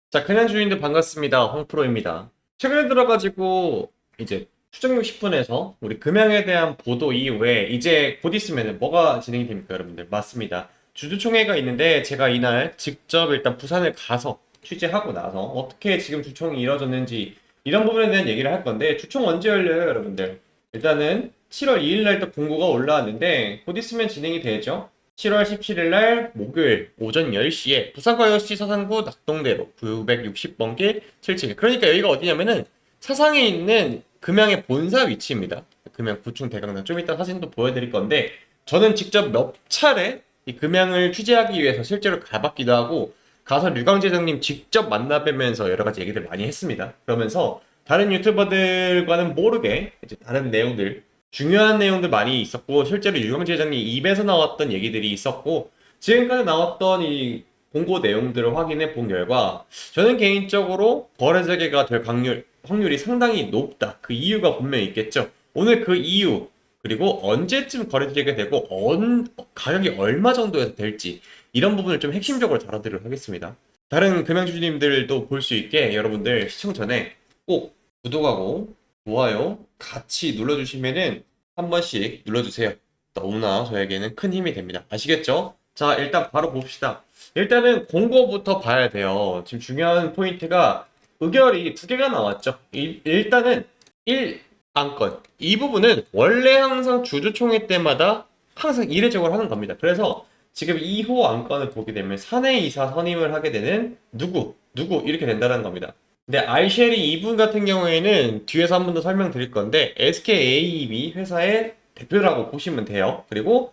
자, 그냥 주인들 반갑습니다. 홍프로입니다. 최근에 들어가지고 이제 추정육 10분에서 우리 금양에 대한 보도 이후에 이제 곧 있으면 뭐가 진행이 됩니까, 여러분들? 맞습니다. 주주총회가 있는데 제가 이날 직접 일단 부산을 가서 취재하고 나서 어떻게 지금 주총이 이루어졌는지 이런 부분에 대한 얘기를 할 건데 주총 언제 열려요, 여러분들? 일단은 7월 2일 날 또 공고가 올라왔는데 곧 있으면 진행이 되죠. 7월 17일 날 목요일 오전 10시에 부산광역시 사상구 낙동대로 960번 길 7층. 그러니까 여기가 어디냐면은 사상에 있는 금양의 본사 위치입니다. 금양 구충 대강당 좀 이따 사진도 보여드릴 건데 저는 직접 몇 차례 이 금양을 취재하기 위해서 실제로 가봤기도 하고 가서 류광재장님 직접 만나 뵈면서 여러 가지 얘기들 많이 했습니다. 그러면서 다른 유튜버들과는 모르게 이제 다른 내용들 중요한 내용들 많이 있었고 실제로 유광재 회장님 입에서 나왔던 얘기들이 있었고 지금까지 나왔던 이 공고 내용들을 확인해 본 결과 저는 개인적으로 거래 재개가 될 확률이 상당히 높다. 그 이유가 분명히 있겠죠. 오늘 그 이유 그리고 언제쯤 거래 재개되고 가격이 얼마 정도에서 될지 이런 부분을 좀 핵심적으로 다뤄드리도록 하겠습니다. 다른 금양주주님들도 볼 수 있게 여러분들 시청 전에 꼭 구독하고 좋아요 같이 눌러주시면은 한 번씩 눌러주세요. 너무나 저에게는 큰 힘이 됩니다. 아시겠죠? 자, 일단 바로 봅시다. 일단은 공고부터 봐야 돼요. 지금 중요한 포인트가 의결이 두 개가 나왔죠. 일단은 1안건. 이 부분은 원래 항상 주주총회 때마다 항상 이례적으로 하는 겁니다. 그래서 지금 2호 안건을 보게 되면 사내이사 선임을 하게 되는 누구 이렇게 된다는 겁니다. 근데 아이쉘이 이분 같은 경우에는 뒤에서 한 번 더 설명드릴 건데 SKAB 회사의 대표라고 보시면 돼요. 그리고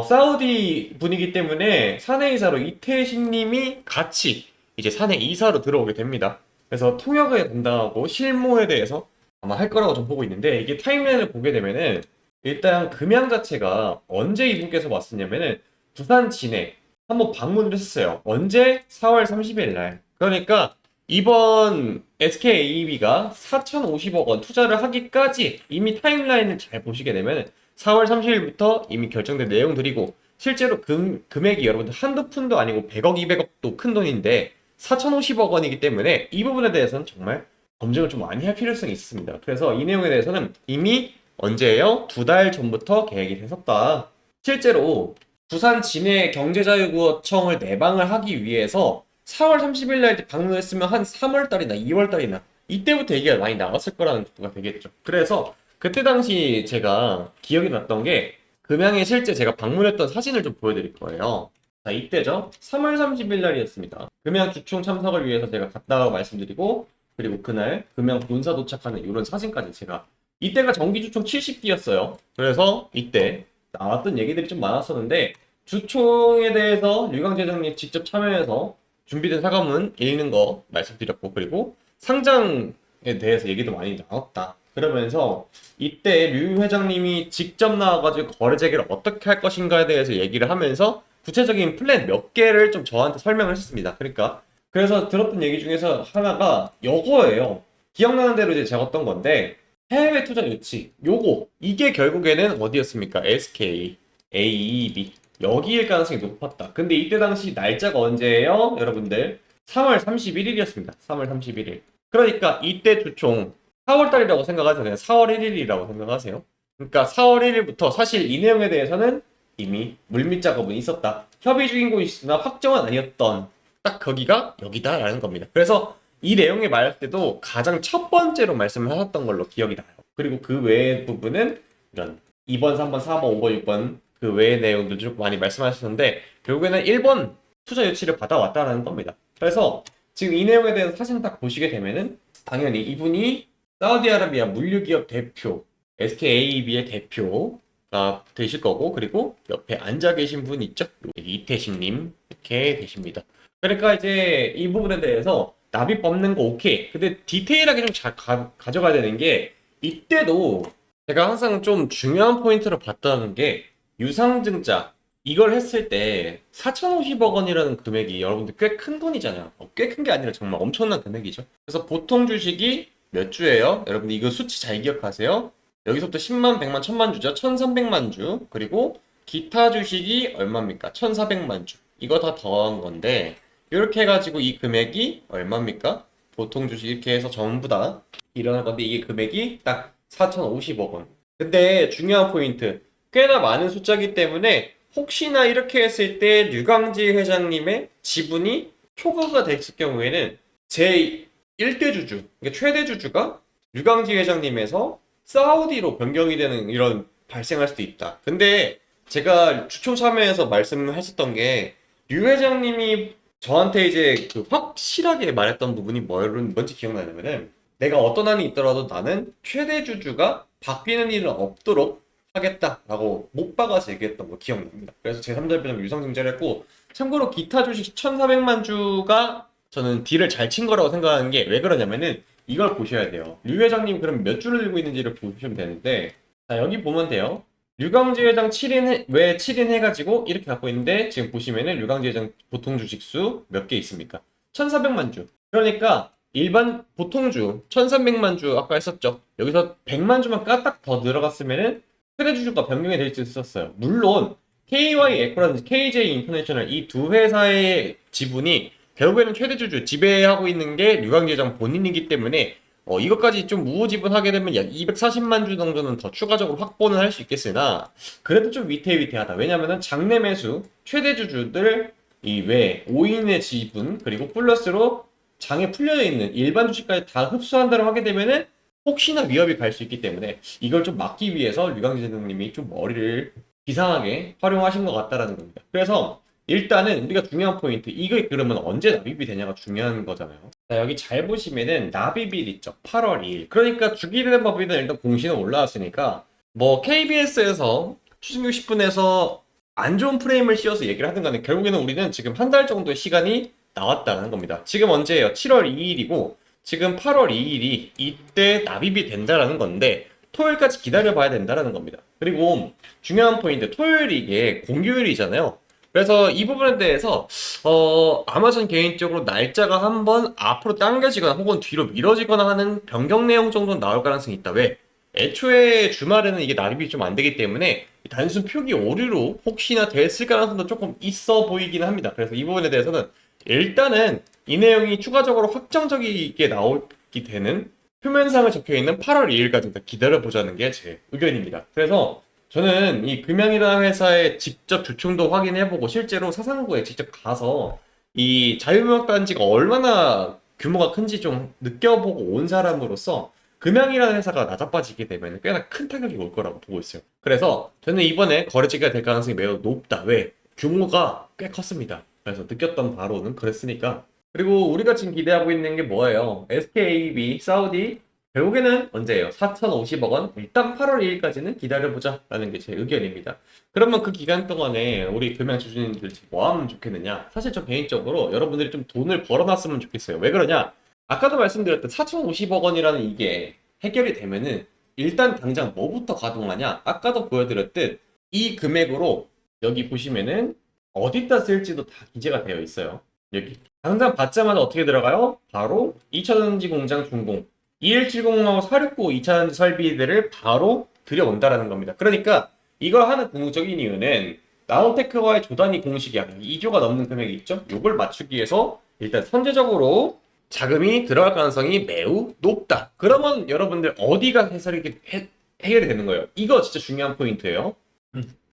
사우디 분이기 때문에 사내이사로 이태신 님이 같이 이제 사내이사로 들어오게 됩니다. 그래서 통역을 담당하고 실무에 대해서 아마 할 거라고 좀 보고 있는데 이게 타임라인을 보게 되면은 일단 금양 자체가 언제 이분께서 왔었냐면은 부산 진해 한번 방문을 했었어요. 언제? 4월 30일 날. 그러니까 이번 SKAB가 4,050억 원 투자를 하기까지 이미 타임라인을 잘 보시게 되면 4월 30일부터 이미 결정된 내용들이고 실제로 금액이 여러분들 한두 푼도 아니고 100억, 200억도 큰 돈인데 4,050억 원이기 때문에 이 부분에 대해서는 정말 검증을 좀 많이 할 필요성이 있습니다. 그래서 이 내용에 대해서는 이미 언제예요? 2달 전부터 계획이 됐었다. 실제로 부산 진해 경제자유구청을 내방을 하기 위해서 4월 30일 날 방문을 했으면 한 3월 달이나 2월 달이나 이때부터 얘기가 많이 나왔을 거라는 것가 되겠죠. 그래서 그때 당시 제가 기억이 났던 게 금양에 실제 제가 방문했던 사진을 좀 보여드릴 거예요. 자, 이때죠. 3월 30일 날이었습니다. 금양 주총 참석을 위해서 제가 갔다고 말씀드리고 그리고 그날 금양 본사 도착하는 이런 사진까지 제가 이때가 정기 주총 70기였어요. 그래서 이때 나왔던 얘기들이 좀 많았었는데 주총에 대해서 류광재 장님 직접 참여해서 준비된 사과문 읽는 거 말씀드렸고 그리고 상장에 대해서 얘기도 많이 나왔다. 그러면서 이때 류 회장님이 직접 나와가지고 거래 재개를 어떻게 할 것인가에 대해서 얘기를 하면서 구체적인 플랜 몇 개를 좀 저한테 설명을 했습니다. 그러니까 그래서 들었던 얘기 중에서 하나가 요거예요. 기억나는 대로 이제 적었던 건데 해외 투자 유치 요거 이게 결국에는 어디였습니까? SK, AEB 여기일 가능성이 높았다. 근데 이때 당시 날짜가 언제예요? 여러분들 3월 31일이었습니다. 3월 31일. 그러니까 이때 주총 4월 달이라고 생각하잖아요. 4월 1일이라고 생각하세요. 그러니까 4월 1일부터 사실 이 내용에 대해서는 이미 물밑 작업은 있었다. 협의 중인 곳이 있으나 확정은 아니었던 딱 거기가 여기다라는 겁니다. 그래서 이 내용에 말할 때도 가장 첫 번째로 말씀을 하셨던 걸로 기억이 나요. 그리고 그 외의 부분은 이런 2번, 3번, 4번, 5번, 6번 그 외의 내용도 쭉 많이 말씀하셨는데 결국에는 1번 투자 유치를 받아왔다라는 겁니다. 그래서 지금 이 내용에 대해서 사진 딱 보시게 되면은 당연히 이분이 사우디아라비아 물류기업 대표 SKAB의 대표가 되실 거고 그리고 옆에 앉아 계신 분 있죠? 이태식님 이렇게 되십니다. 그러니까 이제 이 부분에 대해서 납입 뽑는 거 오케이. 근데 디테일하게 좀 잘 가져가야 되는 게 이때도 제가 항상 좀 중요한 포인트를 봤다는 게 유상증자 이걸 했을 때 4,050억 원이라는 금액이 여러분들 꽤 큰 돈이잖아요. 꽤 큰 게 아니라 정말 엄청난 금액이죠. 그래서 보통 주식이 몇 주예요? 여러분 이거 수치 잘 기억하세요. 여기서부터 10만, 100만, 1000만 주죠. 1300만 주. 그리고 기타 주식이 얼마입니까? 1400만 주. 이거 다 더한 건데 이렇게 해가지고 이 금액이 얼마입니까? 보통 주식 이렇게 해서 전부 다 일어날 건데 이게 금액이 딱 4,050억 원. 근데 중요한 포인트, 꽤나 많은 숫자이기 때문에 혹시나 이렇게 했을 때 류광지 회장님의 지분이 초과가 됐을 경우에는 제 1대 주주, 그러니까 최대 주주가 류광지 회장님에서 사우디로 변경이 되는 이런 발생할 수도 있다. 근데 제가 주초 참여해서 말씀하셨던 게 류 회장님이 저한테 이제 그 확실하게 말했던 부분이 뭔지 기억나냐면은 내가 어떤 한이 있더라도 나는 최대 주주가 바뀌는 일은 없도록 하겠다라고 못 박아서 얘기했던 거 기억납니다. 그래서 제3자변경 유상증자를 했고 참고로 기타 주식 1,400만 주가 저는 딜을 잘 친 거라고 생각하는 게 왜 그러냐면은 이걸 보셔야 돼요. 류 회장님 그럼 몇 주를 들고 있는지를 보시면 되는데 자 여기 보면 돼요. 류광지 회장 7인 왜 7인 해가지고 이렇게 갖고 있는데 지금 보시면은 류광지 회장 보통 주식수 몇 개 있습니까? 1,400만 주. 그러니까 일반 보통주 1,300만 주 아까 했었죠. 여기서 100만 주만 까딱 더 들어갔으면은 최대 주주가 변경이 될 수 있었어요. 물론 KY 에코라든지 KJ 인터내셔널 이 두 회사의 지분이 결국에는 최대 주주 지배하고 있는 게 류광지 회장 본인이기 때문에 이것까지 좀 무지분하게 되면 약 240만 주 정도는 더 추가적으로 확보는 할 수 있겠으나 그래도 좀 위태위태하다. 왜냐면은 장내 매수 최대 주주들 이외 5인의 지분 그리고 플러스로 장에 풀려져 있는 일반 주식까지 다 흡수한다고 하게 되면은 혹시나 위협이 갈 수 있기 때문에 이걸 좀 막기 위해서 류광지 대통령님이 좀 머리를 이상하게 활용하신 것 같다라는 겁니다. 그래서 일단은 우리가 중요한 포인트, 이게 그러면 언제 납입이 되냐가 중요한 거잖아요. 자, 여기 잘 보시면은 납입일 있죠. 8월 2일. 그러니까 주기되는 법인은 일단 공시는 올라왔으니까 뭐 KBS에서 추승 60분에서 안 좋은 프레임을 씌워서 얘기를 하든 간에 결국에는 우리는 지금 한 달 정도의 시간이 나왔다는 겁니다. 지금 언제예요? 7월 2일이고 지금 8월 2일이 이때 납입이 된다라는 건데 토요일까지 기다려봐야 된다라는 겁니다. 그리고 중요한 포인트, 토요일이 이게 공휴일이잖아요. 그래서 이 부분에 대해서 아마존 개인적으로 날짜가 한번 앞으로 당겨지거나 혹은 뒤로 미뤄지거나 하는 변경 내용 정도는 나올 가능성이 있다. 왜? 애초에 주말에는 이게 납입이 좀 안 되기 때문에 단순 표기 오류로 혹시나 됐을 가능성도 조금 있어 보이긴 합니다. 그래서 이 부분에 대해서는 일단은 이 내용이 추가적으로 확정적이게 나오게 되는 표면상에 적혀있는 8월 2일까지 기다려보자는 게 제 의견입니다. 그래서 저는 이 금양이라는 회사에 직접 주총도 확인해보고 실제로 사상구에 직접 가서 이 자유무역단지가 얼마나 규모가 큰지 좀 느껴보고 온 사람으로서 금양이라는 회사가 낮아빠지게 되면 꽤나 큰 타격이 올 거라고 보고 있어요. 그래서 저는 이번에 거래지가 될 가능성이 매우 높다. 왜? 규모가 꽤 컸습니다. 그래서 느꼈던 바로는 그랬으니까. 그리고 우리가 지금 기대하고 있는 게 뭐예요? SKAB, 사우디 결국에는 언제예요? 4,050억 원? 일단 8월 2일까지는 기다려보자 라는 게 제 의견입니다. 그러면 그 기간 동안에 우리 금양 주주님들 뭐 하면 좋겠느냐? 사실 저 개인적으로 여러분들이 좀 돈을 벌어놨으면 좋겠어요. 왜 그러냐? 아까도 말씀드렸던 4,050억 원이라는 이게 해결이 되면은 일단 당장 뭐부터 가동하냐? 아까도 보여드렸듯 이 금액으로 여기 보시면은 어디다 쓸지도 다 기재가 되어 있어요. 여기 당장 받자마자 어떻게 들어가요? 바로 2차전지 공장 준공 2170하고 469 2차전지 설비들을 바로 들여온다라는 겁니다. 그러니까 이걸 하는 궁극적인 이유는 나우테크와의 조단위 공식이 약 2조가 넘는 금액이 있죠. 이걸 맞추기 위해서 일단 선제적으로 자금이 들어갈 가능성이 매우 높다. 그러면 여러분들 어디가 해결이 되는 거예요? 이거 진짜 중요한 포인트예요.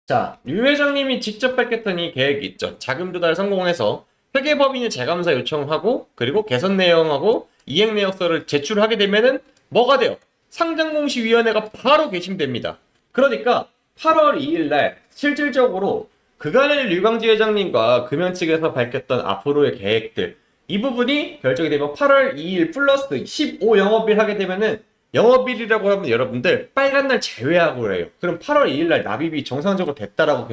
자, 류 회장님이 직접 밝혔던 이 계획이 있죠. 자금 조달 성공해서 회계법인이 재감사 요청하고 그리고 개선 내용하고 이행 내역서를 제출하게 되면은 뭐가 돼요? 상장공시위원회가 바로 개심됩니다. 그러니까 8월 2일 날 실질적으로 그간의 류광지 회장님과 금연 측에서 밝혔던 앞으로의 계획들 이 부분이 결정이 되면 8월 2일 플러스 15 영업일 하게 되면은 영업일이라고 하면 여러분들 빨간 날 제외하고 해요. 그럼 8월 2일 날 납입이 정상적으로 됐다라고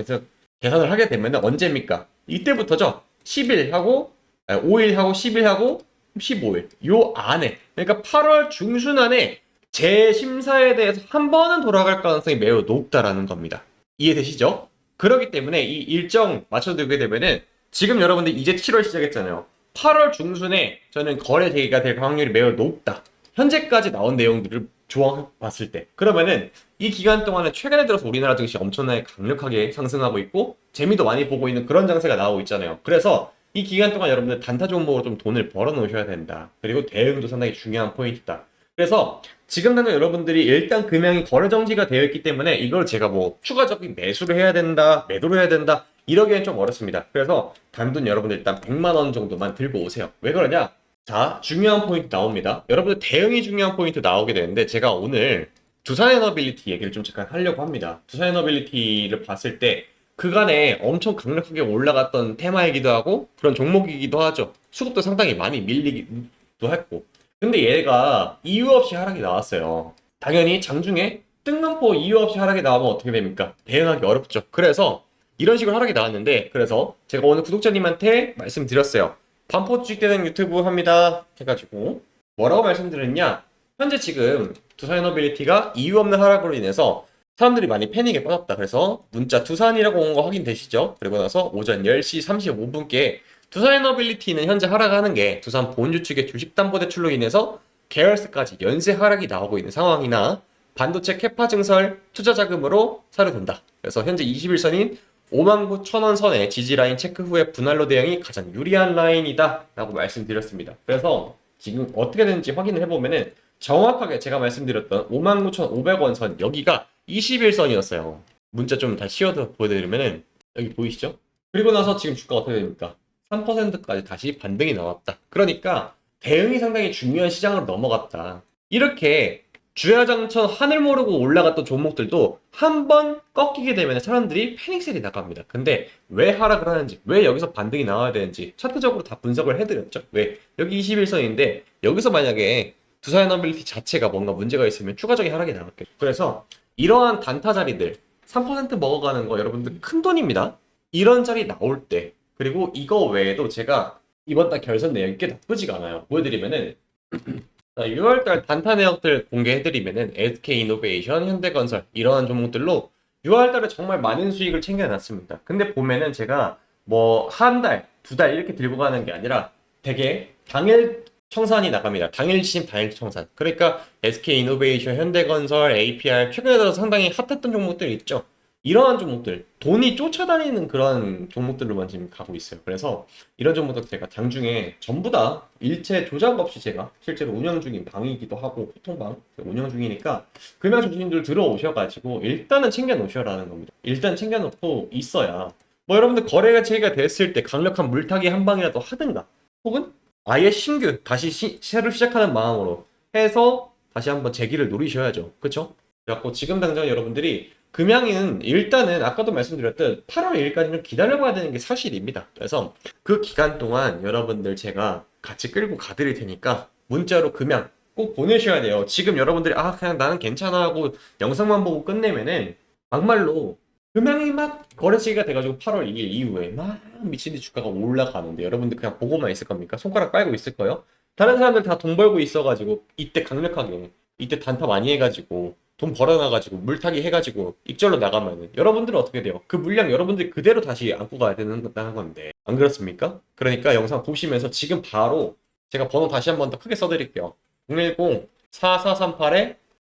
계산을 하게 되면 언제입니까? 이때부터죠. 10일 하고 5일 하고 10일 하고 15일 요 안에 그러니까 8월 중순 안에 재심사에 대해서 한 번은 돌아갈 가능성이 매우 높다라는 겁니다. 이해되시죠? 그렇기 때문에 이 일정 맞춰두게 되면은 지금 여러분들 이제 7월 시작했잖아요. 8월 중순에 저는 거래 재개가 될 확률이 매우 높다. 현재까지 나온 내용들을 조합봤을 때 그러면은 이 기간 동안에 최근에 들어서 우리나라 증시 엄청나게 강력하게 상승하고 있고 재미도 많이 보고 있는 그런 장세가 나오고 있잖아요. 그래서 이 기간 동안 여러분들 단타 종목으로 좀 돈을 벌어 놓으셔야 된다. 그리고 대응도 상당히 중요한 포인트다. 그래서 지금 당장 여러분들이 일단 금양이 거래 정지가 되어 있기 때문에 이걸 제가 뭐 추가적인 매수를 해야 된다, 매도를 해야 된다 이러기엔 좀 어렵습니다. 그래서 단돈 여러분들 일단 100만 원 정도만 들고 오세요. 왜 그러냐? 자, 중요한 포인트 나옵니다. 여러분들 대응이 중요한 포인트 나오게 되는데 제가 오늘 두산에너빌리티 얘기를 좀 잠깐 하려고 합니다. 두산에너빌리티를 봤을 때 그간에 엄청 강력하게 올라갔던 테마이기도 하고 그런 종목이기도 하죠. 수급도 상당히 많이 밀리기도 했고. 근데 얘가 이유 없이 하락이 나왔어요. 당연히 장중에 뜬금포 이유 없이 하락이 나오면 어떻게 됩니까? 대응하기 어렵죠. 그래서 이런 식으로 하락이 나왔는데 그래서 제가 오늘 구독자님한테 말씀드렸어요. 반포 주식대행 유튜브 합니다 해가지고 뭐라고 말씀드렸냐? 현재 지금 두산에너빌리티가 이유 없는 하락으로 인해서 사람들이 많이 패닉에 빠졌다. 그래서 문자 두산이라고 온 거 확인되시죠? 그리고 나서 오전 10시 35분께 두산에너빌리티는 현재 하락하는 게 두산 본주 측의 주식담보대출로 인해서 계열사까지 연쇄 하락이 나오고 있는 상황이나 반도체 캐파 증설 투자 자금으로 사료된다. 그래서 현재 21선인 59,000원 선의 지지라인 체크 후에 분할로 대응이 가장 유리한 라인이다 라고 말씀드렸습니다. 그래서 지금 어떻게 되는지 확인을 해보면은 정확하게 제가 말씀드렸던 59,500원 선 여기가 21선이었어요. 문자 좀 다시 씌워서 보여드리면은 여기 보이시죠? 그리고 나서 지금 주가 어떻게 됩니까? 3%까지 다시 반등이 나왔다. 그러니까 대응이 상당히 중요한 시장으로 넘어갔다. 이렇게 주야장천 하늘 모르고 올라갔던 종목들도 한 번 꺾이게 되면 사람들이 패닉셀이 나갑니다. 근데 왜 하락을 하는지, 왜 여기서 반등이 나와야 되는지 차트적으로 다 분석을 해드렸죠. 왜? 여기 21선인데 여기서 만약에 두산에너빌리티 자체가 뭔가 문제가 있으면 추가적인 하락이 나왔겠죠. 그래서 이러한 단타 자리들 3% 먹어가는 거 여러분들 큰 돈입니다. 이런 자리 나올 때 그리고 이거 외에도 제가 이번 달 결선 내용이 꽤 나쁘지가 않아요. 보여드리면은 6월달 단타 내역들 공개해드리면은 SK이노베이션, 현대건설 이러한 종목들로 6월달에 정말 많은 수익을 챙겨놨습니다. 근데 보면은 제가 뭐 한 달, 두 달 이렇게 들고 가는 게 아니라 되게 당일 청산이 나갑니다. 당일 시심 당일 청산. 그러니까 SK이노베이션, 현대건설, APR 최근에 들어서 상당히 핫했던 종목들 있죠. 이러한 종목들, 돈이 쫓아다니는 그런 종목들로만 지금 가고 있어요. 그래서 이런 종목들 제가 장중에 전부 다 일체 조작 없이 제가 실제로 운영 중인 방이기도 하고 소통방 운영 중이니까 금융 조직님들 들어오셔가지고 일단은 챙겨 놓으셔라는 겁니다. 일단 챙겨 놓고 있어야 뭐 여러분들 거래가 제가 됐을 때 강력한 물타기 한 방이라도 하든가 혹은 아예 신규 다시 새로 시작하는 마음으로 해서 다시 한번 재기를 노리셔야죠. 그쵸? 그래갖고 지금 당장 여러분들이 금양은 일단은 아까도 말씀드렸듯 8월 1일까지 좀 기다려봐야 되는 게 사실입니다. 그래서 그 기간 동안 여러분들 제가 같이 끌고 가드릴 테니까 문자로 금양 꼭 보내셔야 돼요. 지금 여러분들이 그냥 나는 괜찮아 하고 영상만 보고 끝내면은 막말로 금양이 막 거래치기가 돼가지고 8월 2일 이후에 막 미친듯이 주가가 올라가는데 여러분들 그냥 보고만 있을 겁니까? 손가락 빨고 있을 거예요? 다른 사람들 다 돈 벌고 있어가지고 이때 강력하게 이때 단타 많이 해가지고 돈 벌어놔가지고 물타기 해가지고 익절로 나가면은 여러분들은 어떻게 돼요? 그 물량 여러분들이 그대로 다시 안고 가야 되는 건데 안 그렇습니까? 그러니까 영상 보시면서 지금 바로 제가 번호 다시 한 번 더 크게 써드릴게요.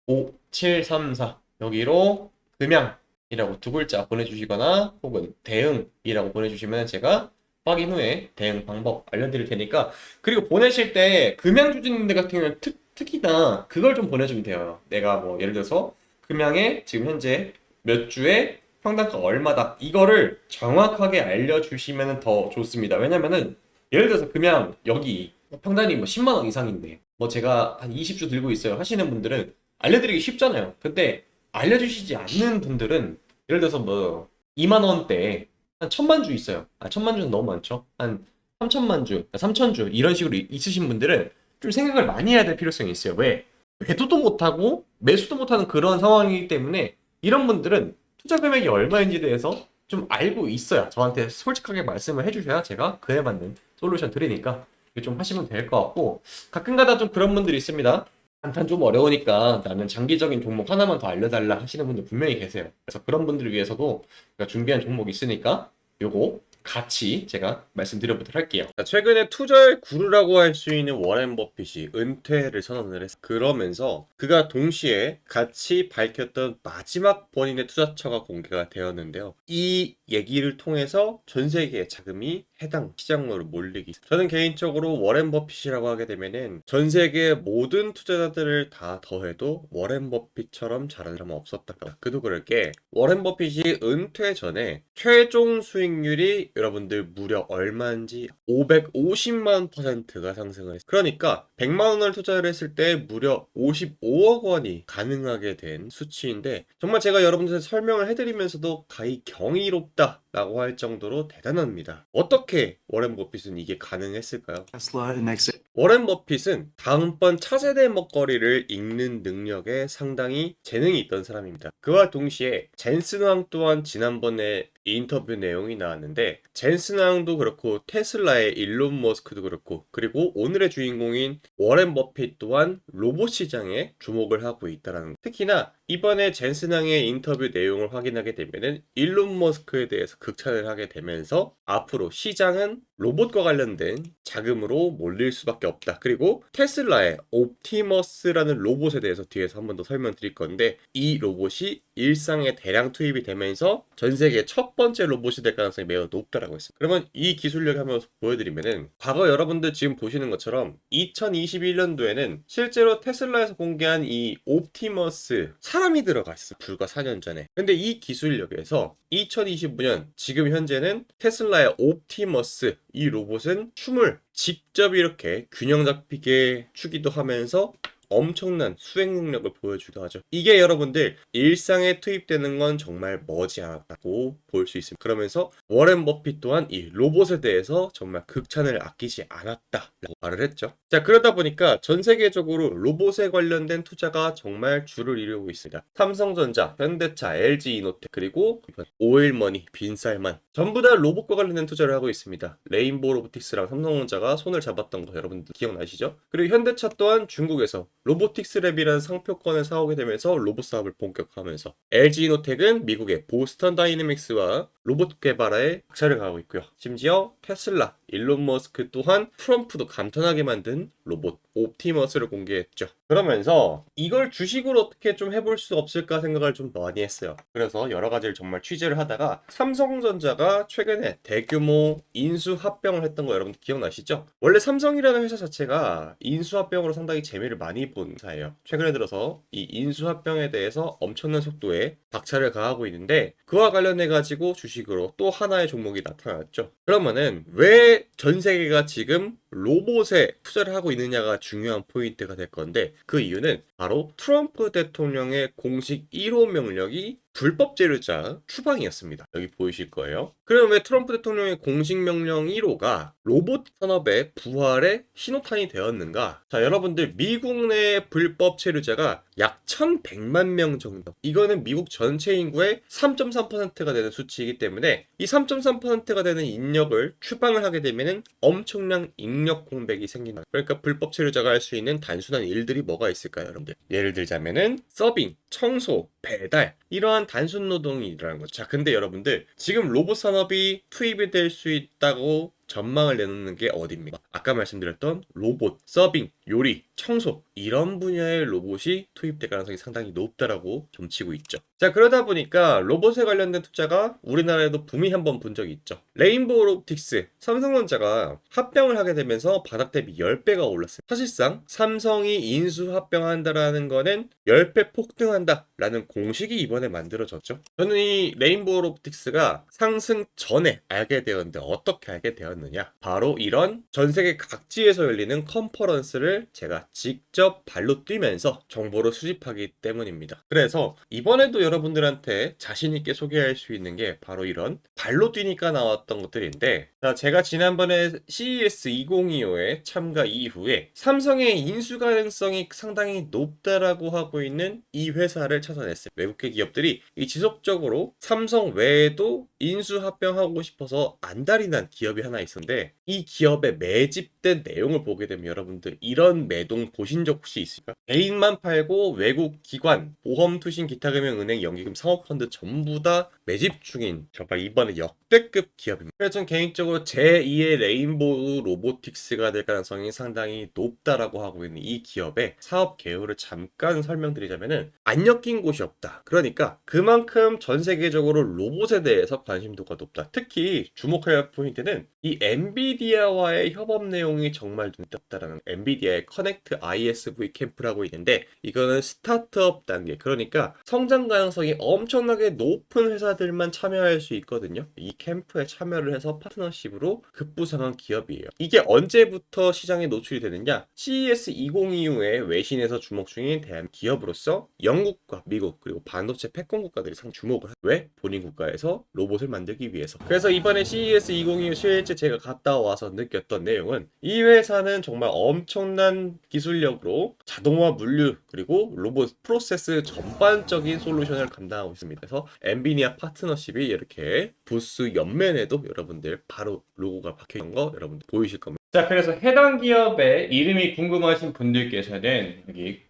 010-4438-5734 여기로 금양이라고 두 글자 보내주시거나 혹은 대응이라고 보내주시면 제가 확인 후에 대응 방법 알려드릴 테니까 그리고 보내실 때 금양주주님들 같은 경우는 특히나 그걸 좀 보내주면 돼요. 내가 뭐 예를 들어서 금양에 지금 현재 몇 주에 평단가 얼마다 이거를 정확하게 알려주시면 더 좋습니다. 왜냐면은 예를 들어서 금양 여기 평단이 뭐 10만 원 이상인데 뭐 제가 한 20주 들고 있어요 하시는 분들은 알려드리기 쉽잖아요. 근데 알려주시지 않는 분들은 예를 들어서 뭐 2만 원대 한 1,000만 주 있어요. 1,000만 주는 너무 많죠. 한 3천만 주, 3천 주 이런 식으로 있으신 분들은 좀 생각을 많이 해야 될 필요성이 있어요. 왜? 매도도 못하고 매수도 못하는 그런 상황이기 때문에 이런 분들은 투자 금액이 얼마인지에 대해서 좀 알고 있어야 저한테 솔직하게 말씀을 해주셔야 제가 그에 맞는 솔루션 드리니까 이거 좀 하시면 될 것 같고 가끔가다 좀 그런 분들이 있습니다. 단탄 좀 어려우니까 나는 장기적인 종목 하나만 더 알려달라 하시는 분들 분명히 계세요. 그래서 그런 분들을 위해서도 제가 준비한 종목이 있으니까 요거 같이 제가 말씀드려보도록 할게요. 최근에 투자의 구루라고 할 수 있는 워렌 버핏이 은퇴를 선언을 했어요. 그러면서 그가 동시에 같이 밝혔던 마지막 본인의 투자처가 공개가 되었는데요. 이 얘기를 통해서 전 세계의 자금이 해당 시장으로 몰리기. 저는 개인적으로 워렌 버핏이라고 하게 되면은 전 세계 모든 투자자들을 다 더해도 워렌 버핏처럼 잘하는 사람은 없었다. 그도 그럴 게 워렌 버핏이 은퇴 전에 최종 수익률이 여러분들 무려 얼마인지 550만 %가 상승을 했어요. 그러니까 100만 원을 투자를 했을 때 무려 55억 원이 가능하게 된 수치인데 정말 제가 여러분들한테 설명을 해드리면서도 가히 경이롭다라고 할 정도로 대단합니다. 어떻게 워렌 버핏은 이게 가능했을까요? Tesla and exit. 워렌 버핏은 다음번 차세대 먹거리를 읽는 능력에 상당히 재능이 있던 사람입니다. 그와 동시에 젠슨 왕 또한 지난번에 인터뷰 내용이 나왔는데 젠슨 왕도 그렇고 테슬라의 일론 머스크도 그렇고 그리고 오늘의 주인공인 워렌 버핏 또한 로봇 시장에 주목을 하고 있다는 것. 특히나 이번에 젠슨 왕의 인터뷰 내용을 확인하게 되면은 일론 머스크에 대해서 극찬을 하게 되면서 앞으로 시장은 로봇과 관련된 자금으로 몰릴 수밖에 없다. 그리고 테슬라의 옵티머스라는 로봇에 대해서 뒤에서 한 번 더 설명드릴 건데 이 로봇이 일상에 대량 투입이 되면서 전 세계 첫 번째 로봇이 될 가능성이 매우 높다라고 했어요. 그러면 이 기술력 한번 보여드리면은 과거 여러분들 지금 보시는 것처럼 2021년도에는 실제로 테슬라에서 공개한 이 옵티머스 사람이 들어가 있어. 불과 4년 전에. 근데 이 기술력에서 2025년 지금 현재는 테슬라의 옵티머스 이 로봇은 춤을 직접 이렇게 균형 잡히게 추기도 하면서 엄청난 수행 능력을 보여주기도 하죠. 이게 여러분들 일상에 투입되는 건 정말 머지않았다고 볼 수 있습니다. 그러면서 워렌 버핏 또한 이 로봇에 대해서 정말 극찬을 아끼지 않았다라고 말을 했죠. 자, 그러다 보니까 전 세계적으로 로봇에 관련된 투자가 정말 줄을 이루고 있습니다. 삼성전자, 현대차, LG이노텍 그리고 오일머니, 빈쌀만 전부 다 로봇과 관련된 투자를 하고 있습니다. 레인보우 로보틱스랑 삼성전자가 손을 잡았던 거 여러분들 기억나시죠? 그리고 현대차 또한 중국에서 로보틱스랩이라는 상표권을 사오게 되면서 로봇 사업을 본격화하면서 LG이노텍은 미국의 보스턴 다이내믹스와 로봇 개발에 박차를 가하고 있고요. 심지어 테슬라, 일론 머스크 또한 트럼프도 감탄하게 만든 로봇 옵티머스를 공개했죠. 그러면서 이걸 주식으로 어떻게 좀 해볼 수 없을까 생각을 좀 많이 했어요. 그래서 여러 가지를 정말 취재를 하다가 삼성전자가 최근에 대규모 인수합병을 했던 거 여러분들 기억나시죠? 원래 삼성이라는 회사 자체가 인수합병으로 상당히 재미를 많이 본 회사예요. 최근에 들어서 이 인수합병에 대해서 엄청난 속도에 박차를 가하고 있는데 그와 관련해 가지고 주식으로 또 하나의 종목이 나타났죠. 그러면은 왜 전 세계가 지금 로봇에 투자를 하고 있느냐가 중요한 포인트가 될 건데 그 이유는 바로 트럼프 대통령의 공식 1호 명령이 불법 재료자 추방이었습니다. 여기 보이실 거예요. 그럼 왜 트럼프 대통령의 공식 명령 1호가 로봇 산업의 부활의 신호탄이 되었는가? 자, 여러분들 미국 내 불법 체류자가 약 1100만 명 정도. 이거는 미국 전체 인구의 3.3%가 되는 수치이기 때문에 이 3.3%가 되는 인력을 추방을 하게 되면은 엄청난 인력 공백이 생긴다. 그러니까 불법 체류자가 할 수 있는 단순한 일들이 뭐가 있을까요, 여러분들? 예를 들자면은 서빙, 청소, 배달 이러한 단순 노동이 일어나는 거죠. 자, 근데 여러분들 지금 로봇 산업이 투입이 될 수 있다고 전망을 내놓는 게 어디입니까? 아까 말씀드렸던 로봇, 서빙, 요리, 청소 이런 분야의 로봇이 투입될 가능성이 상당히 높다라고 점치고 있죠. 자, 그러다 보니까 로봇에 관련된 투자가 우리나라에도 붐이 한번 본 적이 있죠. 레인보우 로보틱스, 삼성전자가 합병을 하게 되면서 바닥 대비 10배가 올랐어요. 사실상 삼성이 인수 합병한다라는 거는 10배 폭등한다라는 공식이 이번에 만들어졌죠. 저는 이 레인보우 로보틱스가 상승 전에 알게 되었는데 어떻게 알게 되었느냐? 바로 이런 전 세계 각지에서 열리는 컨퍼런스를 제가 직접 발로 뛰면서 정보를 수집하기 때문입니다. 그래서 이번에도 여러분들한테 자신있게 소개할 수 있는 게 바로 이런 발로 뛰니까 나왔던 것들인데, 자, 제가 지난번에 CES 2025에 참가 이후에 삼성의 인수 가능성이 상당히 높다라고 하고 있는 이 회사를 찾아냈어요. 외국계 기업들이 이 지속적으로 삼성 외에도 인수 합병하고 싶어서 안달이 난 기업이 하나 있었는데 이 기업에 매집된 내용을 보게 되면 여러분들 이런 매동 보신 적 혹시 있습니까? 개인만 팔고 외국 기관, 보험, 투신, 기타 금융, 은행, 연기금, 사모펀드 전부 다 매집 중인 정말 이번에 역대급 기업입니다. 그래서 전 개인적으로 제2의 레인보우 로보틱스가 될 가능성이 상당히 높다라고 하고 있는 이 기업의 사업 개요를 잠깐 설명드리자면은 안 엮인 곳이 없다. 그러니까 그만큼 전 세계적으로 로봇에 대해서 관심도가 높다. 특히 주목해야 할 포인트는 이 엔비디아와의 협업 내용이 정말 눈떴다라는 엔비디아의 커넥트 ISV 캠프라고 있는데 이거는 스타트업 단계 그러니까 성장 가능성이 엄청나게 높은 회사들만 참여할 수 있거든요. 이 캠프에 참여를 해서 파트너십으로 급부상한 기업이에요. 이게 언제부터 시장에 노출이 되느냐? CES 2025에 외신에서 주목 중인 대한 기업으로서 영국과 미국 그리고 반도체 패권 국가들이 상 주목을 왜? 본인 국가에서 로봇을 만들기 위해서. 그래서 이번에 CES 2025 실제 제가 갔다 와서 느꼈던 내용은 이 회사는 정말 엄청난 기술력으로 자동화 물류 그리고 로봇 프로세스 전반적인 솔루션을 감당하고 있습니다. 그래서 엔비디아 파트너십이 이렇게 부스 옆면에도 여러분들 바로 로고가 박혀 있는 거 여러분들 보이실 겁니다. 자, 그래서 해당 기업의 이름이 궁금하신 분들께서는 여기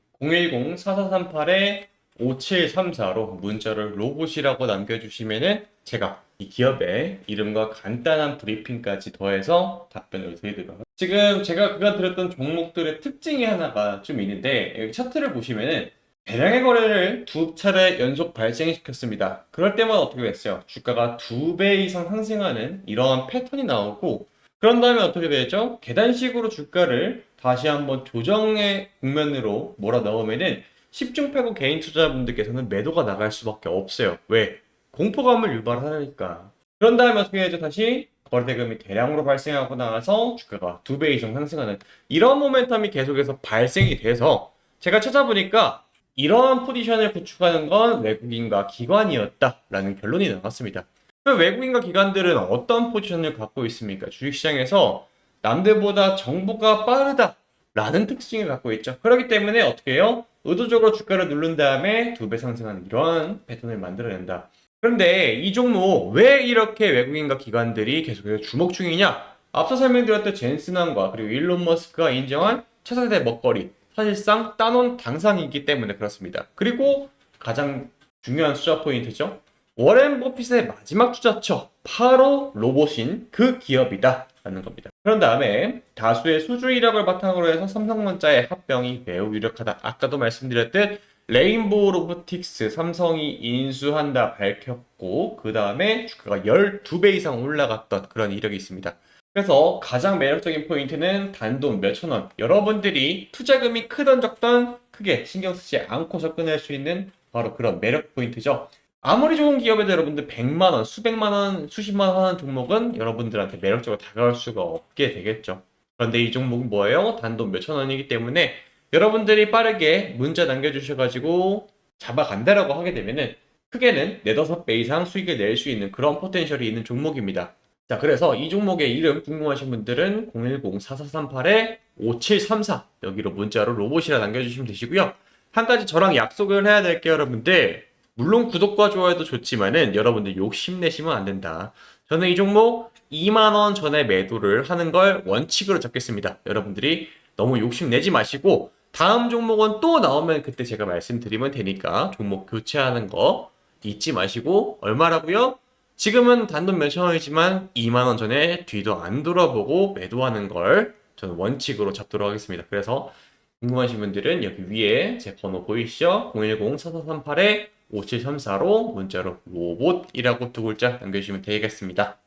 010-4438-5734로 문자를 로봇이라고 남겨주시면은 제가 이 기업의 이름과 간단한 브리핑까지 더해서 답변을 드리도록 하겠습니다. 지금 제가 그간 드렸던 종목들의 특징이 하나가 좀 있는데 여기 차트를 보시면은 대량의 거래를 두 차례 연속 발생시켰습니다. 그럴 때마다 어떻게 됐어요? 주가가 2배 이상 상승하는 이러한 패턴이 나오고 그런 다음에 어떻게 되죠? 계단식으로 주가를 다시 한번 조정의 국면으로 몰아넣으면은 10중 8구 개인 투자자분들께서는 매도가 나갈 수밖에 없어요. 왜? 공포감을 유발하니까. 그런 다음에 어떻게 되죠? 다시 거래대금이 대량으로 발생하고 나서 주가가 2배 이상 상승하는 이런 모멘텀이 계속해서 발생이 돼서 제가 찾아보니까 이러한 포지션을 구축하는 건 외국인과 기관이었다라는 결론이 나왔습니다. 외국인과 기관들은 어떤 포지션을 갖고 있습니까? 주식시장에서 남들보다 정보가 빠르다라는 특징을 갖고 있죠. 그렇기 때문에 어떻게 해요? 의도적으로 주가를 누른 다음에 2배 상승하는 이러한 패턴을 만들어낸다. 그런데 이 종목 왜 이렇게 외국인과 기관들이 계속해서 주목 중이냐? 앞서 설명드렸던 젠슨왕과 그리고 일론 머스크가 인정한 차세대 먹거리 사실상 따놓은 당상이기 때문에 그렇습니다. 그리고 가장 중요한 투자 포인트죠. 워렌 버핏의 마지막 투자처 바로 로봇인 그 기업이다 라는 겁니다. 그런 다음에 다수의 수주 이력을 바탕으로 해서 삼성전자의 합병이 매우 유력하다. 아까도 말씀드렸듯 레인보우 로보틱스 삼성이 인수한다 밝혔고 그 다음에 주가가 12배 이상 올라갔던 그런 이력이 있습니다. 그래서 가장 매력적인 포인트는 단돈 몇천 원. 여러분들이 투자금이 크던 적던 크게 신경 쓰지 않고 접근할 수 있는 바로 그런 매력 포인트죠. 아무리 좋은 기업에도 여러분들 100만 원, 수백만 원, 수십만 원 하는 종목은 여러분들한테 매력적으로 다가갈 수가 없게 되겠죠. 그런데 이 종목은 뭐예요? 단돈 몇천 원이기 때문에 여러분들이 빠르게 문자 남겨주셔가지고 잡아간다라고 하게 되면은 크게는 4, 5배 이상 수익을 낼 수 있는 그런 포텐셜이 있는 종목입니다. 자, 그래서 이 종목의 이름 궁금하신 분들은 010-4438-5734 여기로 문자로 로봇이라 남겨주시면 되시고요. 한 가지 저랑 약속을 해야 될게요, 여러분들. 물론 구독과 좋아요도 좋지만은 여러분들 욕심내시면 안 된다. 저는 이 종목 2만원 전에 매도를 하는 걸 원칙으로 잡겠습니다. 여러분들이 너무 욕심내지 마시고 다음 종목은 또 나오면 그때 제가 말씀드리면 되니까 종목 교체하는 거 잊지 마시고 얼마라고요? 지금은 단돈 몇천 원이지만 2만원 전에 뒤도 안 돌아보고 매도하는 걸 저는 원칙으로 잡도록 하겠습니다. 그래서 궁금하신 분들은 여기 위에 제 번호 보이시죠? 010-4438-5734로 문자로 로봇이라고 두 글자 남겨주시면 되겠습니다.